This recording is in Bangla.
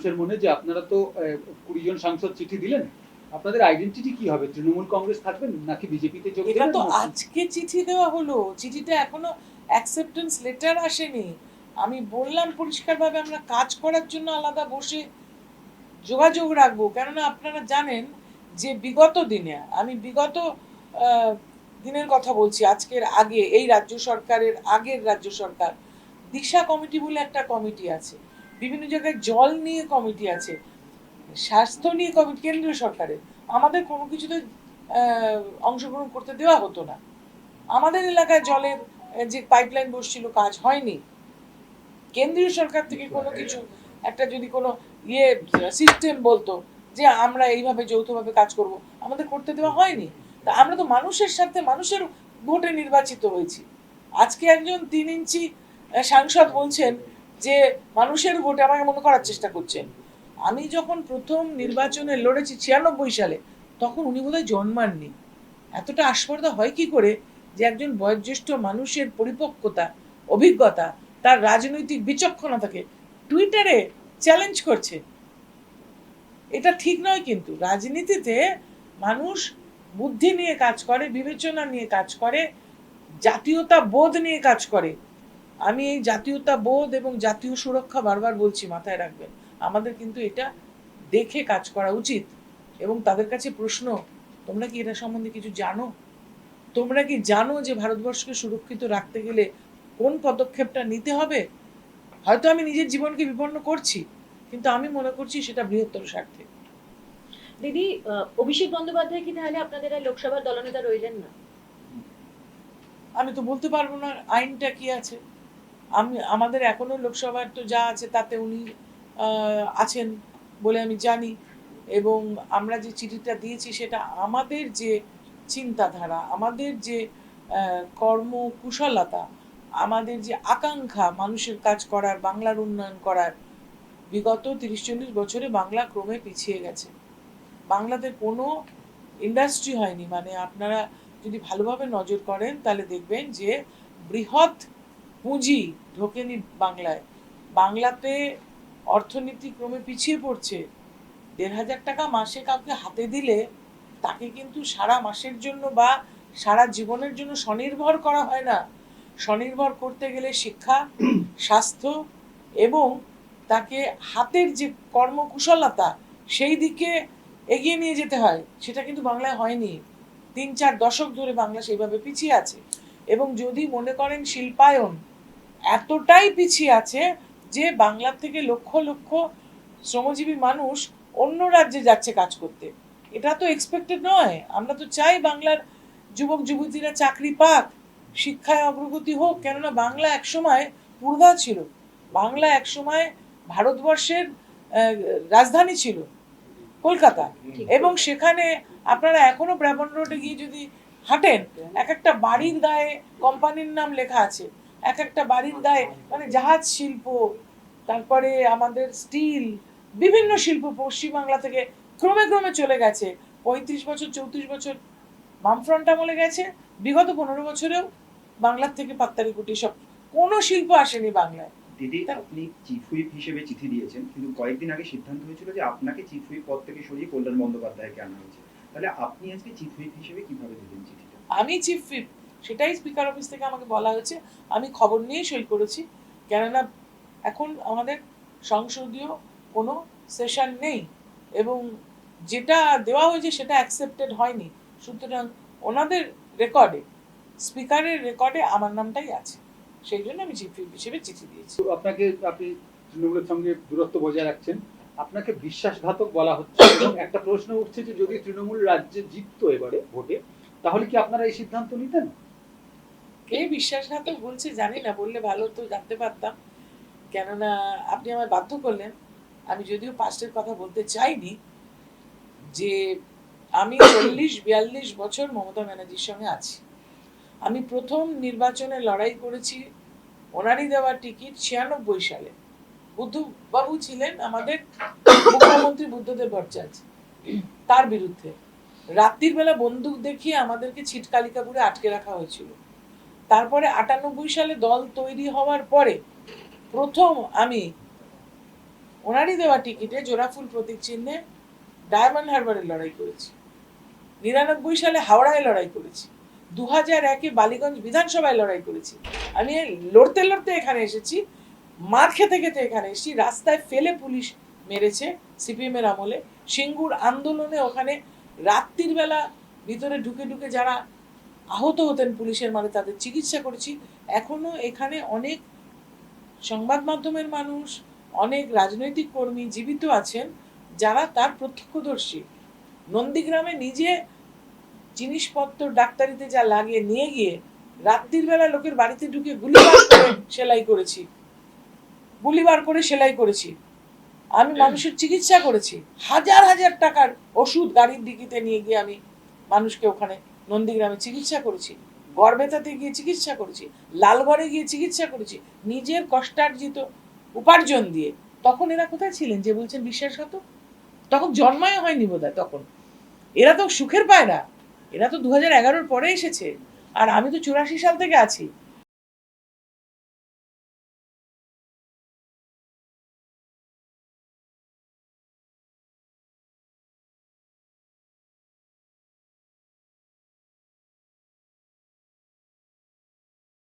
মানুষের মনে যে আপনারা তো 20 জন সাংসদ চিঠি দিলেন, আপনাদের আইডেন্টিটি কি হবে? তৃণমূল কংগ্রেস থাকবেন নাকি বিজেপিতে যোগ এটা দেবেন? তো আজকে চিঠি দেওয়া হলো, চিঠিটা এখনো অ্যাকসেপ্টেন্স লেটার আসেনি। আমি বললাম পরিষ্কারভাবে আমরা কাজ করার জন্য আলাদা বসে যোগাযোগ রাখবো, কেননা আপনারা জানেন যে বিগত দিনে আমি বিগত দিনের কথা বলছি, আজকের আগে এই রাজ্য সরকারের আগের রাজ্য সরকার দিশা কমিটি বলে একটা কমিটি আছে, বিভিন্ন জায়গায় জল নিয়ে কমিটি আছে, স্বাস্থ্য নিয়ে কমিটি কেন্দ্রীয় সরকারের, আমাদের কোনো কিছুতে অংশগ্রহণ করতে দেওয়া হতো না। আমাদের এলাকায় জলের যে পাইপলাইন বসছিল কাজ হয়নি, কেন্দ্রীয় সরকার থেকে কোনো কিছু একটা যদি কোনো সিস্টেম বলতো যে আমরা এইভাবে যৌথভাবে কাজ করব, আমাদের করতে দেওয়া হয়নি। তা আমরা তো মানুষের সাথে মানুষের ভোটে নির্বাচিত হয়েছি। আজকে একজন 3 ইঞ্চি সাংসদ বলছেন যে মানুষের ভোটে, আমাকে মনে করার চেষ্টা করছেন। আমি যখন প্রথম নির্বাচনে লড়েছি 96 সালে, তখন উনি বোধহয় জন্মাননি। এতটা আস্পর্ধা হয় কি করে যে একজন বয়োজ্যেষ্ঠ মানুষের পরিপক্কতা, অভিজ্ঞতা, তার রাজনৈতিক বিচক্ষণতাকে টুইটারে চ্যালেঞ্জ করছে? এটা ঠিক নয়। কিন্তু রাজনীতিতে মানুষ বুদ্ধি নিয়ে কাজ করে, বিবেচনা নিয়ে কাজ করে, জাতীয়তা বোধ নিয়ে কাজ করে। আমি এই জাতীয়তা বোধ এবং জাতীয় সুরক্ষা বারবার বলছি, মাথায় রাখবেন। আমাদের কিন্তু এটা দেখে কাজ করা উচিত। এবং তাদের কাছে প্রশ্ন, তোমরা কি এটা সম্বন্ধে কিছু জানো? তোমরা কি জানো যে ভারতবর্ষকে সুরক্ষিত রাখতে গেলে কোন পদক্ষেপটা নিতে হবে? হয়তো আমি নিজের জীবনকে বিপন্ন করছি, কিন্তু আমি মনে করছি সেটা বৃহত্তর স্বার্থে। দিদি, অভিষেক বন্দ্যোপাধ্যায় কি তাহলে আপনাদের আর লোকসভার দলনেতা রইলেন না? আমি তো বলতে পারবো না আইনটা কি আছে। আমাদের এখনো লোকসভার তো যা আছে তাতে উনি আছেন বলে আমি জানি। এবং আমরা যে চিঠিটা দিয়েছি সেটা আমাদের যে চিন্তাধারা, আমাদের যে কর্মকুশলতা, আমাদের যে আকাঙ্ক্ষা মানুষের কাজ করার, বাংলার উন্নয়ন করার। বিগত 30-40 বছরে বাংলা ক্রমে পিছিয়ে গেছে। বাংলাতে কোনো ইন্ডাস্ট্রি হয়নি। মানে আপনারা যদি ভালোভাবে নজর করেন তাহলে দেখবেন যে বৃহৎ পুঁজি ঢোকেনি বাংলায়। বাংলাতে অর্থনীতি ক্রমে পিছিয়ে পড়ছে। 1,500 টাকা মাসে কাউকে হাতে দিলে তাকে কিন্তু সারা মাসের জন্য বা সারা জীবনের জন্য স্বনির্ভর করা হয় না। স্বনির্ভর করতে গেলে শিক্ষা, স্বাস্থ্য এবং তাকে হাতের যে কর্মকুশলতা সেই দিকে এগিয়ে নিয়ে যেতে হয়। সেটা কিন্তু বাংলায় হয়নি। 3-4 দশক ধরে বাংলা সেইভাবে পিছিয়ে আছে। এবং যদি মনে করেন শিল্পায়ন এতটাই পিছিয়ে আছে যে বাংলার থেকে লক্ষ লক্ষ শ্রমজীবী মানুষ অন্য রাজ্যে যাচ্ছে কাজ করতে। এটা তো এক্সপেক্টেড নয়। আমরা তো চাই বাংলার যুবক যুবতীরা চাকরি পাক, শিক্ষায় অগ্রগতি হোক, কেননা বাংলা একসময় পূর্বা ছিল। বাংলা একসময় ভারতবর্ষের রাজধানী ছিল কলকাতা। এবং সেখানে আপনারা এখনো ব্রাহ্মণ রোডে গিয়ে যদি হাঁটেন, এক একটা বাড়ির গায়ে কোম্পানির নাম লেখা আছে, এক একটা বাড়ির গায়ে, মানে জাহাজ শিল্প, তারপরে আমাদের স্টিল, বিভিন্ন শিল্প পশ্চিমবাংলা থেকে ক্রমে ক্রমে চলে গেছে। 35 বছর 34 বছর বামফ্রন্ট আমলে গেছে, বিগত 15 বছরেও বাংলার থেকে পাত্তারি কুটি সব কোনো শিল্প আসেনি বাংলায়। দিদি, আপনি চিফ হুইপ হিসেবে চিঠি দিয়েছেন, কিন্তু কয়েকদিন আগে সিদ্ধান্ত হয়েছিল যে আপনাকে চিফ হুইপ পদ থেকে সরিয়ে কল্যাণ বন্দ্যোপাধ্যায়কে আনা হয়েছে। তাহলে আপনি আজকে চিফ হুইপ হিসেবে কিভাবে দিলেন চিঠিটা? আমি চিফ হুইপ, সেটাই স্পিকার অফিস থেকে আমাকে বলা হয়েছে। আমি খবর নিয়েই সই করেছি, কেননা এখন আমাদের সংসদীয় কোনো সেশন নেই এবং যেটা দেওয়া হয়েছে সেটা অ্যাকসেপ্টেড হয়নি। সুতরাং ওনাদের রেকর্ডে, স্পিকারের রেকর্ডে আমার নামটাই আছে, সেই জন্য আমি চিফ হুইপ হিসেবে চিঠি দিয়েছি। আপনি তৃণমূলের সঙ্গে দূরত্ব বজায় রাখছেন, আপনাকে বিশ্বাসঘাতক বলা হচ্ছে। এবং একটা প্রশ্ন উঠছে যে যদি তৃণমূল রাজ্যে জিততো এবারে ভোটে, তাহলে কি আপনারা এই সিদ্ধান্ত নিতেন? কে বিশ্বাসঘাতক বলছে জানি না, বললে ভালো তো জানতে পারতাম। কেননা আপনি আমায় বাধ্য করলেন। আমি যদিও পাস্টের কথা বলতে চাইনি, যে আমি 40-42 বছর মমতা ব্যানার্জির সঙ্গে আছি। আমি প্রথম নির্বাচনে লড়াই করেছি ওনারই দেওয়া টিকিট 96 সালে। বুদ্ধবাবু ছিলেন আমাদের মুখ্যমন্ত্রী, বুদ্ধদেব ভট্টাচার্য, তার বিরুদ্ধে রাত্রির বেলা বন্দুক দেখিয়ে আমাদেরকে ছিটকালিকাপুরে আটকে রাখা হয়েছিল। তারপরে 98 সালে দল তৈরি হওয়ার পরে প্রথম আমি ওনারই দেওয়া টিকিটে জোড়াফুল প্রতীক চিহ্নে ডায়মন্ড হারবারে লড়াই করেছি, 99 সালে হাওড়ায় লড়াই করেছি, 2001-এ বালিগঞ্জ বিধানসভায় লড়াই করেছি। আমি লড়তে লড়তে এখানে এসেছি, মার খেতে খেতে এখানে এসেছি, রাস্তায় ফেলে পুলিশ মেরেছে সিপিএম এর আমলে, সিঙ্গুর আন্দোলনে ওখানে রাত্রির বেলা ভিতরে ঢুকে ঢুকে যারা আহত হতেন পুলিশের মারে তাদের চিকিৎসা করেছি। এখনো এখানে অনেক সংবাদ মাধ্যমের মানুষ, অনেক রাজনৈতিক কর্মী জীবিত আছেন যারা তার প্রত্যক্ষদর্শী। নন্দীগ্রামে নিজে জিনিসপত্র ডাক্তারিতে যা লাগে নিয়ে গিয়ে রাত্রির বেলা লোকের বাড়িতে ঢুকে গুলিবার করে সেলাই করেছি, গুলিবার করে সেলাই করেছি। আমি মানুষের চিকিৎসা করেছি, হাজার হাজার টাকার ওষুধ গাড়ির ডিকিতে নিয়ে গিয়ে আমি মানুষকে ওখানে নন্দীগ্রামে চিকিৎসা করেছি, গড়বেতাতে গিয়ে চিকিৎসা করেছি, লালগড়ে গিয়ে চিকিৎসা করেছি নিজের কষ্টার্জিত উপার্জন দিয়ে। তখন এরা কোথায় ছিলেন যে বলছেন বিশ্বাসঘাতক? তখন জন্মায় হয়নি বোধহয় তখন। এরা তো সুখের পায় না, এরা তো 2011-র পরে এসেছে, আর আমি তো 84 সাল থেকে আছি।